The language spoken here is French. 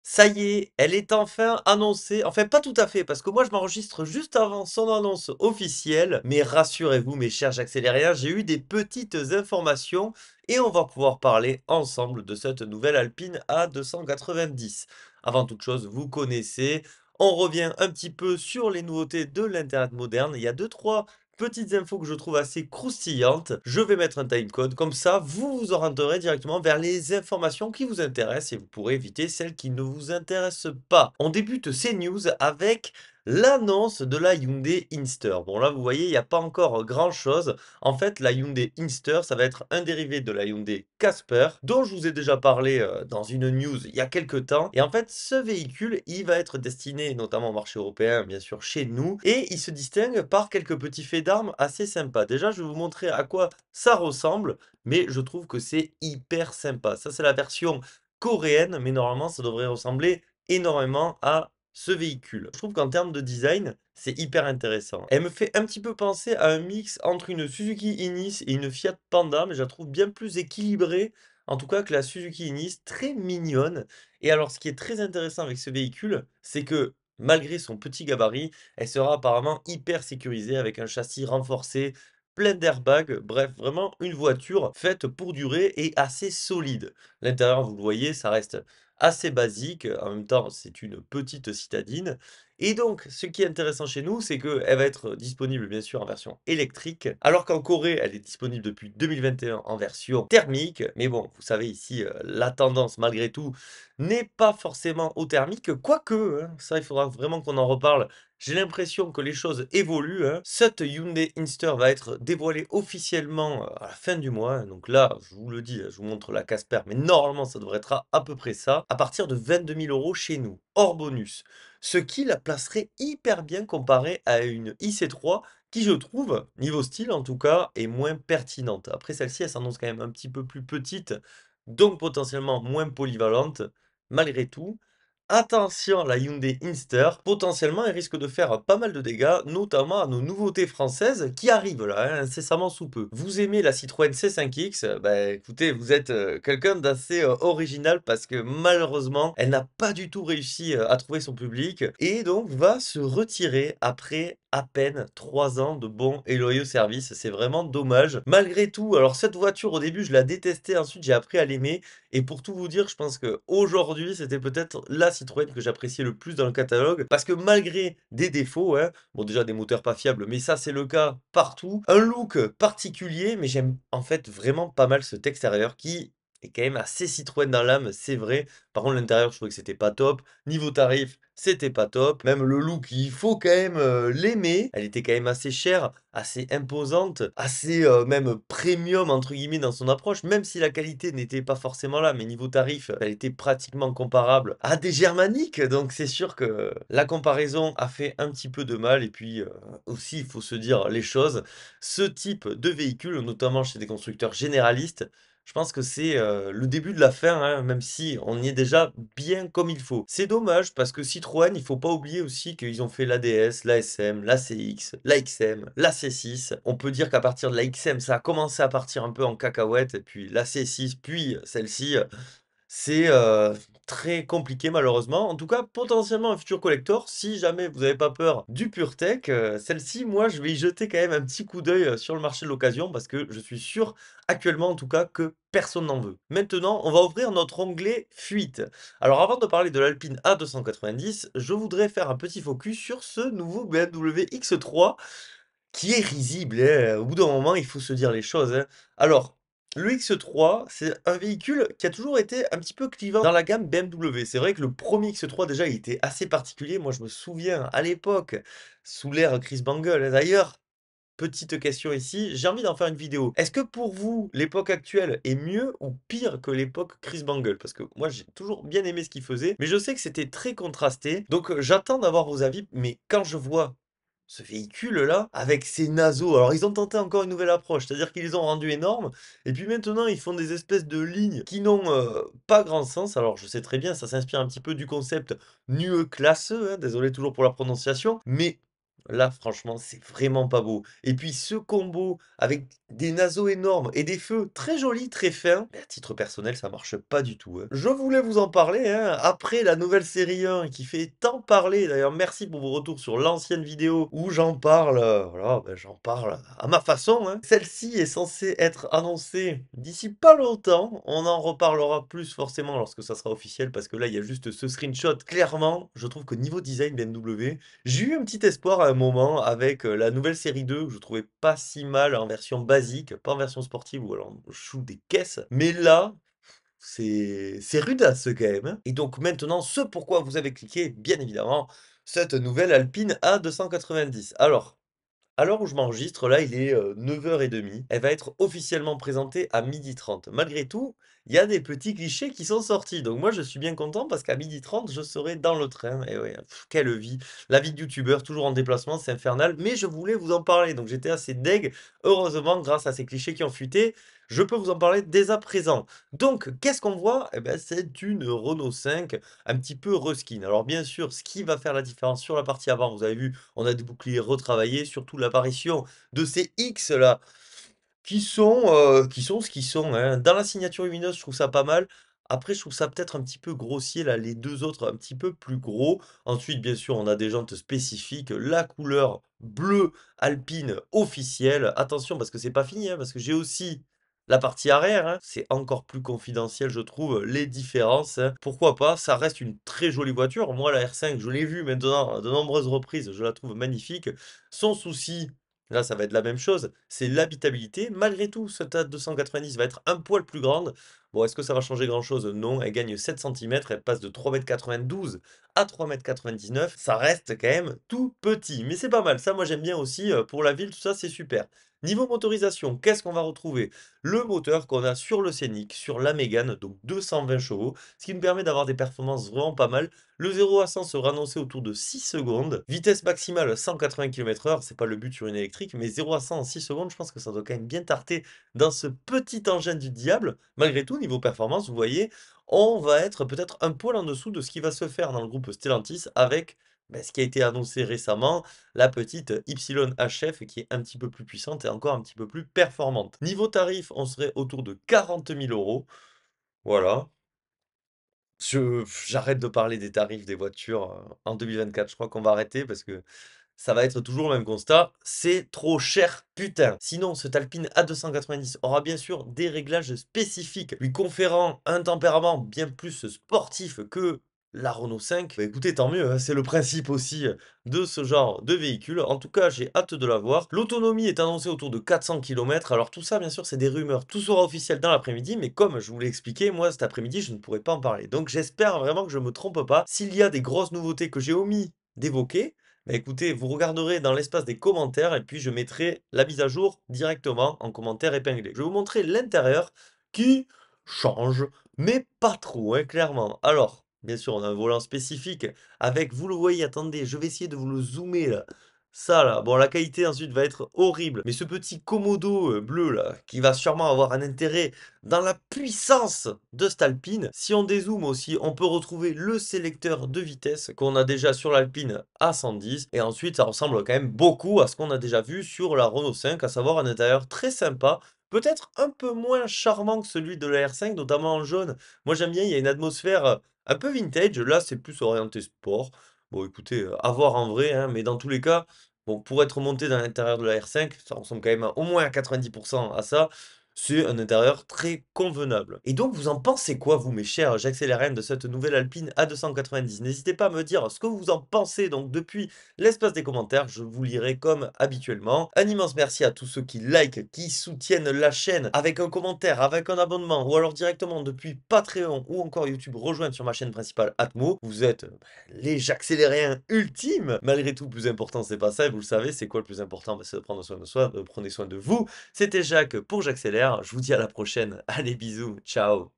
Ça y est, elle est enfin annoncée. Enfin, pas tout à fait, parce que moi, je m'enregistre juste avant son annonce officielle. Mais rassurez-vous, mes chers accélériens, j'ai eu des petites informations et on va pouvoir parler ensemble de cette nouvelle Alpine A290. Avant toute chose, vous connaissez, on revient un petit peu sur les nouveautés de l'Internet moderne. Il y a deux, trois petites infos que je trouve assez croustillantes. Je vais mettre un timecode, comme ça vous vous orienterez directement vers les informations qui vous intéressent et vous pourrez éviter celles qui ne vous intéressent pas. On débute ces news avec l'annonce de la Hyundai Inster. Bon là vous voyez, il n'y a pas encore grand chose. En fait, la Hyundai Inster, ça va être un dérivé de la Hyundai Casper, dont je vous ai déjà parlé dans une news il y a quelques temps. Et en fait, ce véhicule, il va être destiné notamment au marché européen, bien sûr chez nous, et il se distingue par quelques petits faits d'armes assez sympas. Déjà, je vais vous montrer à quoi ça ressemble, mais je trouve que c'est hyper sympa. Ça, c'est la version coréenne, mais normalement, ça devrait ressembler énormément à ce véhicule. Je trouve qu'en termes de design, c'est hyper intéressant. Elle me fait un petit peu penser à un mix entre une Suzuki Ignis et une Fiat Panda, mais je la trouve bien plus équilibrée, en tout cas que la Suzuki Ignis, très mignonne. Et alors, ce qui est très intéressant avec ce véhicule, c'est que malgré son petit gabarit, elle sera apparemment hyper sécurisée avec un châssis renforcé, plein d'airbags, bref, vraiment une voiture faite pour durer et assez solide. L'intérieur, vous le voyez, ça reste assez basique, en même temps, c'est une petite citadine. Et donc, ce qui est intéressant chez nous, c'est qu'elle va être disponible bien sûr en version électrique, alors qu'en Corée, elle est disponible depuis 2021 en version thermique. Mais bon, vous savez ici, la tendance malgré tout n'est pas forcément au thermique, quoique, hein, ça il faudra vraiment qu'on en reparle. J'ai l'impression que les choses évoluent, hein. Cette Hyundai Inster va être dévoilée officiellement à la fin du mois, hein. Donc là, je vous le dis, je vous montre la Casper, mais normalement ça devrait être à peu près ça, à partir de 22 000 € chez nous, hors bonus. Ce qui la placerait hyper bien comparé à une IC3 qui, je trouve, niveau style en tout cas, est moins pertinente. Après, celle-ci, elle s'annonce quand même un petit peu plus petite, donc potentiellement moins polyvalente. Malgré tout, attention, la Hyundai Inster, potentiellement, elle risque de faire pas mal de dégâts, notamment à nos nouveautés françaises qui arrivent là, hein, incessamment sous peu. Vous aimez la Citroën C5X? Bah écoutez, vous êtes quelqu'un d'assez original parce que malheureusement, elle n'a pas du tout réussi à trouver son public et donc va se retirer après à peine 3 ans de bons et loyaux services. C'est vraiment dommage. Malgré tout, alors cette voiture au début, je la détestais, ensuite j'ai appris à l'aimer et pour tout vous dire, je pense qu'aujourd'hui, c'était peut-être la Citroën que j'appréciais le plus dans le catalogue. Parce que malgré des défauts, hein, bon déjà des moteurs pas fiables, mais ça c'est le cas partout. Un look particulier, mais j'aime en fait vraiment pas mal cet extérieur qui est quand même assez Citroën dans l'âme, c'est vrai. Par contre, l'intérieur, je trouvais que c'était pas top. Niveau tarif, c'était pas top. Même le look, il faut quand même l'aimer. Elle était quand même assez chère, assez imposante, assez même premium entre guillemets dans son approche, même si la qualité n'était pas forcément là, mais niveau tarif, elle était pratiquement comparable à des germaniques, donc c'est sûr que la comparaison a fait un petit peu de mal et puis aussi il faut se dire les choses, ce type de véhicule, notamment chez des constructeurs généralistes, je pense que c'est le début de la fin, hein, même si on y est déjà bien comme il faut. C'est dommage parce que Citroën, il faut pas oublier aussi qu'ils ont fait la DS, la SM, la CX, la XM, la C6. On peut dire qu'à partir de la XM, ça a commencé à partir un peu en cacahuète, et puis la C6, puis celle-ci, c'est très compliqué malheureusement. En tout cas, potentiellement un futur collector, si jamais vous avez pas peur du PureTech, celle-ci, moi, je vais y jeter quand même un petit coup d'œil, sur le marché de l'occasion parce que je suis sûr, actuellement en tout cas, que personne n'en veut. Maintenant, on va ouvrir notre onglet fuite. Alors avant de parler de l'Alpine A290, je voudrais faire un petit focus sur ce nouveau BMW X3 qui est risible, hein. Au bout d'un moment, il faut se dire les choses, hein. Alors, le X3, c'est un véhicule qui a toujours été un petit peu clivant dans la gamme BMW. C'est vrai que le premier X3, déjà, il était assez particulier. Moi, je me souviens, à l'époque, sous l'ère Chris Bangle, hein. D'ailleurs, petite question ici, j'ai envie d'en faire une vidéo. Est-ce que pour vous, l'époque actuelle est mieux ou pire que l'époque Chris Bangle? Parce que moi, j'ai toujours bien aimé ce qu'il faisait, mais je sais que c'était très contrasté. Donc, j'attends d'avoir vos avis, mais quand je vois ce véhicule-là, avec ses naseaux. Alors, ils ont tenté encore une nouvelle approche, c'est-à-dire qu'ils les ont rendus énormes, et puis maintenant, ils font des espèces de lignes qui n'ont pas grand sens. Alors, je sais très bien, ça s'inspire un petit peu du concept nueux classeux, hein, désolé toujours pour la prononciation, mais là, franchement, c'est vraiment pas beau. Et puis, ce combo avec des naseaux énormes et des feux très jolis, très fins. Mais à titre personnel, ça marche pas du tout, hein. Je voulais vous en parler, hein, après la nouvelle série 1 qui fait tant parler. D'ailleurs, merci pour vos retours sur l'ancienne vidéo où j'en parle, voilà, j'en parle à ma façon, hein. Celle-ci est censée être annoncée d'ici pas longtemps. On en reparlera plus forcément lorsque ça sera officiel parce que là, il y a juste ce screenshot. Clairement, je trouve que niveau design BMW, j'ai eu un petit espoir à un moment avec, la nouvelle série 2 que je trouvais pas si mal en version basique, pas en version sportive où alors je joue des caisses. Mais là, c'est rudasse quand même, hein. Et donc maintenant, ce pourquoi vous avez cliqué, bien évidemment, cette nouvelle Alpine A290. Alors, à l'heure où je m'enregistre, là, il est, 9h30. Elle va être officiellement présentée à 12h30. Malgré tout, il y a des petits clichés qui sont sortis. Donc moi, je suis bien content parce qu'à 12h30, je serai dans le train. Et ouais, quelle vie! La vie de youtubeur, toujours en déplacement, c'est infernal. Mais je voulais vous en parler, donc j'étais assez deg. Heureusement, grâce à ces clichés qui ont fuité, je peux vous en parler dès à présent. Donc, qu'est-ce qu'on voit? Eh ben, c'est une Renault 5 un petit peu reskin. Alors bien sûr, ce qui va faire la différence sur la partie avant, vous avez vu, on a des boucliers retravaillés, surtout l'apparition de ces X là, qui sont ce qu'ils sont, hein. Dans la signature lumineuse, je trouve ça pas mal. Après, je trouve ça peut-être un petit peu grossier là, les 2 autres un petit peu plus gros. Ensuite, bien sûr, on a des jantes spécifiques, la couleur bleu alpine officielle. Attention parce que c'est pas fini, hein, parce que j'ai aussi la partie arrière, hein. C'est encore plus confidentiel, je trouve, les différences, hein. Pourquoi pas? Ça reste une très jolie voiture. Moi, la R5, je l'ai vue maintenant à de nombreuses reprises, je la trouve magnifique. Son souci, là, ça va être la même chose, c'est l'habitabilité. Malgré tout, cette A290 va être un poil plus grande. Bon, est-ce que ça va changer grand-chose? Non, elle gagne 7 centimètres, elle passe de 3,92 m à 3,99 m. Ça reste quand même tout petit, mais c'est pas mal. Ça, moi, j'aime bien aussi, pour la ville, tout ça, c'est super. Niveau motorisation, qu'est-ce qu'on va retrouver? Le moteur qu'on a sur le Scénic, sur la Mégane, donc 220 chevaux, ce qui nous permet d'avoir des performances vraiment pas mal. Le 0 à 100 sera annoncé autour de 6 secondes. Vitesse maximale 180 km/h, c'est pas le but sur une électrique, mais 0 à 100 en 6 secondes, je pense que ça doit quand même bien tarter dans ce petit engin du diable. Malgré tout, niveau performance, vous voyez, on va être peut-être un poil en dessous de ce qui va se faire dans le groupe Stellantis avec ce qui a été annoncé récemment, la petite YHF qui est un petit peu plus puissante et encore un petit peu plus performante. Niveau tarif, on serait autour de 40 000 €. Voilà. J'arrête de parler des tarifs des voitures, en 2024. Je crois qu'on va arrêter parce que ça va être toujours le même constat, c'est trop cher, putain. Sinon, cet Alpine A290 aura bien sûr des réglages spécifiques, lui conférant un tempérament bien plus sportif que la Renault 5. Bah écoutez, tant mieux, hein, c'est le principe aussi de ce genre de véhicule. En tout cas, j'ai hâte de la voir. L'autonomie est annoncée autour de 400 km. Alors tout ça, bien sûr, c'est des rumeurs. Tout sera officiel dans l'après-midi, mais comme je vous l'ai expliqué, moi, cet après-midi, je ne pourrai pas en parler. Donc j'espère vraiment que je ne me trompe pas. S'il y a des grosses nouveautés que j'ai omis d'évoquer, bah, écoutez, vous regarderez dans l'espace des commentaires et puis je mettrai la mise à jour directement en commentaire épinglé. Je vais vous montrer l'intérieur qui change, mais pas trop, hein, clairement. Alors, bien sûr, on a un volant spécifique avec, vous le voyez, attendez, je vais essayer de vous le zoomer là. Ça là, bon, la qualité ensuite va être horrible, mais ce petit Komodo bleu là, qui va sûrement avoir un intérêt dans la puissance de cette Alpine. Si on dézoome aussi, on peut retrouver le sélecteur de vitesse qu'on a déjà sur l'Alpine A110. Et ensuite, ça ressemble quand même beaucoup à ce qu'on a déjà vu sur la Renault 5, à savoir un intérieur très sympa. Peut-être un peu moins charmant que celui de la R5, notamment en jaune. Moi j'aime bien, il y a une atmosphère un peu vintage. Là, c'est plus orienté sport. Bon, écoutez, à voir en vrai, hein, mais dans tous les cas, bon, pour être monté dans l'intérieur de la R5, ça ressemble quand même au moins à 90% à ça. C'est un intérieur très convenable. Et donc, vous en pensez quoi, vous, mes chers j'accélère de cette nouvelle Alpine A290? N'hésitez pas à me dire ce que vous en pensez donc depuis l'espace des commentaires, je vous lirai comme habituellement. Un immense merci à tous ceux qui like, qui soutiennent la chaîne avec un commentaire, avec un abonnement, ou alors directement depuis Patreon ou encore YouTube, rejoindre sur ma chaîne principale Atmo. Vous êtes les j'accélériens ultimes. Malgré tout, le plus important, c'est pas ça, et vous le savez, c'est quoi le plus important? Bah, c'est de prendre soin de soi, de prendre soin de vous. C'était Jacques pour J'accélère. Je vous dis à la prochaine. Allez, bisous. Ciao.